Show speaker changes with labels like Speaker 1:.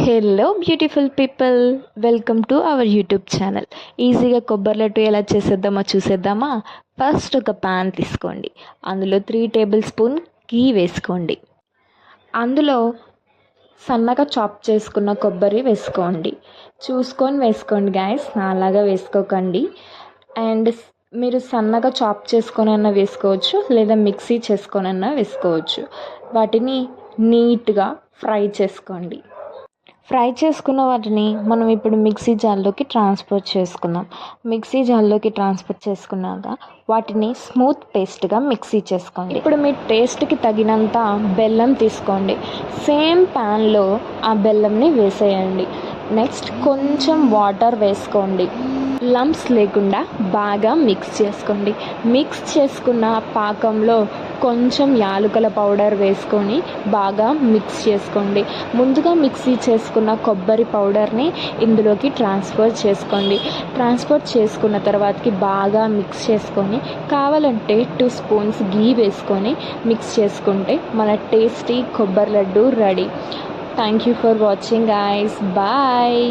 Speaker 1: Hello beautiful people, welcome to our YouTube channel. ఈజీగా కొబ్బరి లడ్డు ఎలా చేసేద్దామో చూసేద్దామా. ఫస్ట్ ఒక ప్యాన్ తీసుకోండి, అందులో 3 టేబుల్ స్పూన్ గీ వేసుకోండి. అందులో సన్నగా చాప్ చేసుకున్న కొబ్బరి వేసుకోండి. చూసుకొని వేసుకోండి గాయస్, నాలాగా వేసుకోకండి. అండ్ మీరు సన్నగా చాప్ చేసుకొనన్నా వేసుకోవచ్చు, లేదా మిక్సీ చేసుకొనన్నా వేసుకోవచ్చు. వాటిని నీట్గా ఫ్రై చేసుకోండి. ఫ్రై చేసుకున్న వాటిని మనం ఇప్పుడు మిక్సీ జార్లోకి ట్రాన్స్ఫర్ చేసుకుందాం. మిక్సీ జార్లోకి ట్రాన్స్ఫర్ చేసుకున్నాక వాటిని స్మూత్ పేస్ట్గా మిక్సీ చేసుకోండి. ఇప్పుడు మీ టేస్ట్కి తగినంత బెల్లం తీసుకోండి. సేమ్ ప్యాన్లో ఆ బెల్లంని వేసేయండి. నెక్స్ట్ కొంచెం వాటర్ వేసుకోండి. లంప్స్ లేకుండా బాగా మిక్స్ చేసుకోండి. మిక్స్ చేసుకున్న పాకంలో కొంచెం యాలకుల పౌడర్ వేసుకొని బాగా మిక్స్ చేసుకోండి. ముందుగా మిక్సీ చేసుకున్న కొబ్బరి పౌడర్ని ఇందులోకి ట్రాన్స్ఫర్ చేసుకోండి. ట్రాన్స్ఫర్ చేసుకున్న తర్వాతకి బాగా మిక్స్ చేసుకొని కావాలంటే 2 స్పూన్స్ గీ వేసుకొని మిక్స్ చేసుకుంటే మన టేస్టీ కొబ్బరి laddu ready. Thank you for watching guys. Bye.